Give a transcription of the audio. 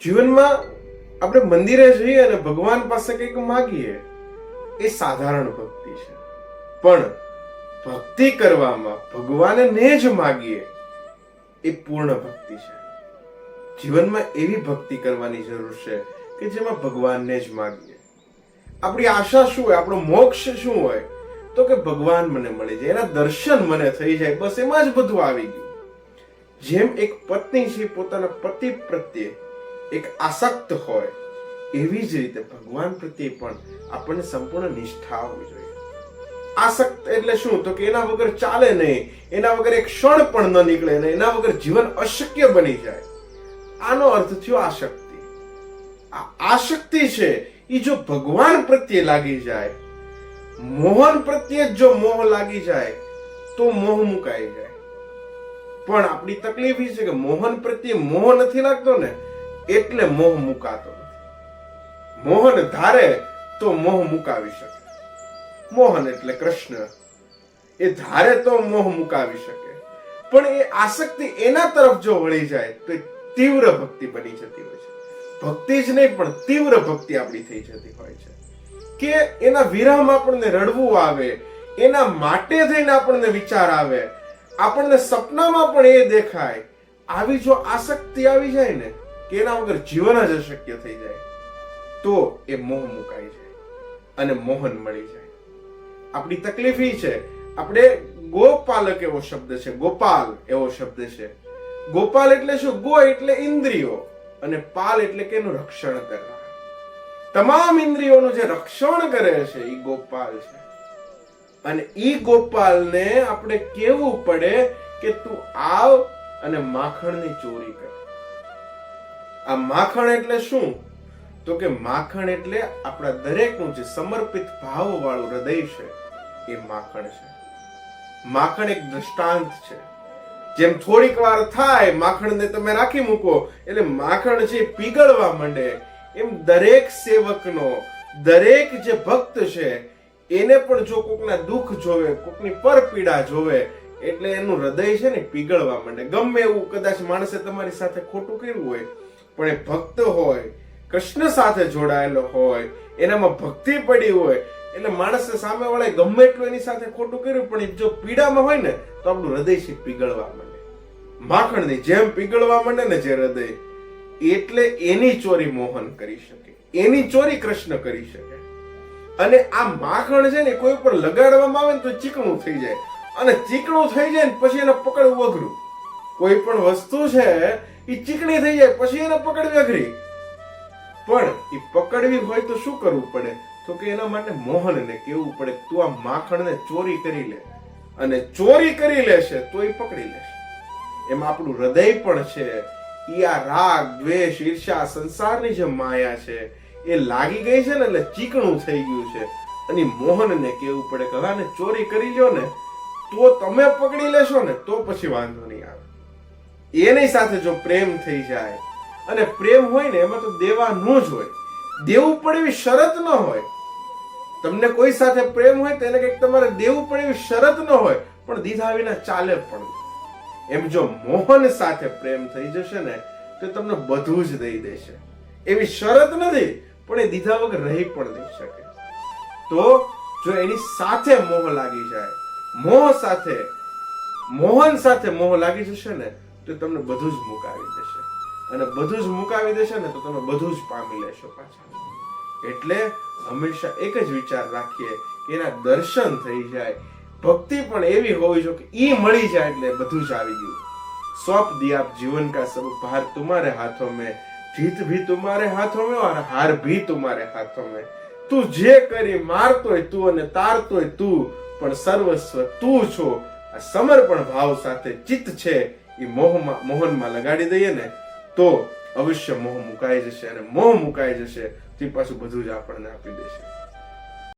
જીવનમાં આપણે મંદિરે જઈએ અને ભગવાન પાસે કંઈક માગીએ એ સાધારણ ભક્તિ છે, પણ ભક્તિ કરવામાં ભગવાનને જ માગીએ એ પૂર્ણ ભક્તિ છે. જીવનમાં એવી ભક્તિ કરવાની જરૂર છે કે જેમાં ભગવાનને જ માગીએ. આપણી આશા શું હોય, આપણો મોક્ષ શું હોય? તો કે ભગવાન મને મળી જાય, એના દર્શન મને થઈ જાય, બસ એમાં જ બધું આવી ગયું. જેમ એક પત્ની છે પોતાના પતિ પ્રત્યે એક આસક્ત હોય, એવી જ રીતે ભગવાન પ્રત્યે પણ આપણને સંપૂર્ણ નિષ્ઠા હોવી જોઈએ. આસક્ત એટલે શું? તો કે એના વગર ચાલે નહીં, એના વગર એક ક્ષણ પણ ન નીકળે ને એના વગર જીવન અશક્ય બની જાય. આનો અર્થ થયો આસક્તિ. આ આસક્તિ છે એ જો ભગવાન પ્રત્યે લાગી જાય, મોહન પ્રત્યે જો મોહ લાગી જાય તો મોહ મુકાઈ જાય. પણ આપણી તકલીફ એ છે કે મોહન પ્રત્યે મોહ નથી લાગતો ને એટલે મોહ મુકાતો નથી. મોહન ધારે તો મોહ મુકાવી શકે. મોહન એટલે કૃષ્ણ, એ ધારે તો મોહ મુકાવી શકે, પણ એ આસક્તિ એના તરફ જો વળી જાય તો એ તીવ્ર ભક્તિ બની જતી હોય છે. ભક્તિ જ નહીં પણ તીવ્ર ભક્તિ આપણી થઈ જતી હોય છે કે એના વિરહમાં આપણને રડવું આવે, એના માટે થઈને આપણને વિચાર આવે, આપણને સપનામાં પણ એ દેખાય. આવી જો આસક્તિ આવી જાય ને કે એના વગર જીવન જ અશક્ય થઈ જાય તો એ મોહ મુકાઈ જાય અને મોહન મળી જાય. આપણી તકલીફ એ છે, આપણે ગોપાલક એવો શબ્દ છે, ગોપાલ એવો શબ્દ છે. ગોપાલ એટલે શું? ગો એટલે ઇન્દ્રિયો અને પાલ એટલે કે એનું રક્ષણ કરનાર. તમામ ઇન્દ્રિયોનું જે રક્ષણ કરે છે એ ગોપાલ છે. અને ઈ ગોપાલને આપણે કહેવું પડે કે તું આવ અને માખણની ચોરી કર. આ માખણ એટલે શું? તો કે માખણ એટલે આપણા દરેકનું જે સમર્પિત ભાવ વાળું હૃદય છે એ માખણ છે. માખણ એક દ્રષ્ટાંત છે. જેમ થોડીક વાર થાય માખણને તમે રાખી મૂકો એટલે માખણ છે પીગળવા માંડે, એમ દરેક સેવકનો, દરેક જે ભક્ત છે એને પણ જો કોકના દુઃખ જોવે, કોકની પર પીડા જોવે એટલે એનું હૃદય છે ને પીગળવા માંડે. ગમે એવું કદાચ માણસે તમારી સાથે ખોટું કર્યું હોય, પણ એ ભક્ત હોય, કૃષ્ણ સાથે જોડાયેલો હોય, એનામાં ભક્તિ પડી હોય એટલે માણસે સામે વાળા ગમે એટલું એની સાથે ખોટું કર્યું પણ જો પીડામાં હોય ને તો આપણું હૃદય છે પીગળવા માંડે. માખણની જેમ પીગળવા માંડે ને જે હૃદય, એટલે એની ચોરી મોહન કરી શકે, એની ચોરી કૃષ્ણ કરી શકે. અને આ માખણ છે ને કોઈ પર લગાડવામાં આવે ને તો ચીકણું થઈ જાય, અને ચીકણું થઈ જાય ને પછી એને પકડવું અઘરું. કોઈ પણ વસ્તુ છે એ ચીકણી થઈ જાય પછી એને પકડવી અઘરી, પણ એ પકડવી હોય તો શું કરવું પડે? તો કે એના માટે મોહનને કહેવું પડે તું આ માખણને ચોરી કરી લે, અને ચોરી કરી લેશે તો એ પકડી લેશે. એમ આપણું હૃદય પણ છે એ આ રાગ, દ્વેષ, ઈર્ષ્યા, સંસારની જે માયા છે એ લાગી ગઈ છે ને એટલે ચીકણું થઈ ગયું છે. અને મોહનને કહેવું પડે કે હવે ચોરી કરી લ્યો ને તો તમે પકડી લેશો ને તો પછી વાંધો નહીં આવે. એની સાથે જો પ્રેમ થઈ જાય, અને પ્રેમ હોય ને એમાં તો દેવાનું જ હોય, દેવું પડે એવી શરત ન હોય. તમને કોઈ સાથે પ્રેમ હોય તો એને કંઈક તમારે દેવું પડે એવી શરત ન હોય, પણ દીધા વિના ચાલે પણ. એમ જો મોહન સાથે પ્રેમ થઈ જશે ને તો તમને બધું જ દઈ દેશે. એવી શરત નથી પણ એ દીધા વગર રહી પણ દઈ શકે. તો જો એની સાથે મોહ લાગી જાય, મોહન સાથે મોહ લાગી જશે ને તો તમને બધું જ મુકાવી દેશે, અને બધું જ મુકાવી દેશે ને તો તમે બધું જ પામી લેશો પાછા. એટલે હંમેશા એક જ વિચાર રાખીએ કે એના દર્શન થઈ જાય. ભક્તિ પણ એવી હોવી જોઈએ કે ઈ મળી જાય એટલે બધું જ આવી ગયું. सौंप दिया अब जीवन का सब भार तुम्हारे हाथों में, जीत भी तुम्हारे हाथों में और हार भी तुम्हारे हाथों में. તું જે કરી મારતોય તું અને તારતોય તું, પણ સર્વસ્વ તું છો. આ સમર્પણ ભાવ સાથે ચિત્ત છે એ મોહનમાં લગાડી દઈએ ને તો અવશ્ય મોહ મુકાઈ જશે, અને મોહ મુકાઈ જશે તે પાછું બધું જ આપણને આપી દેશે.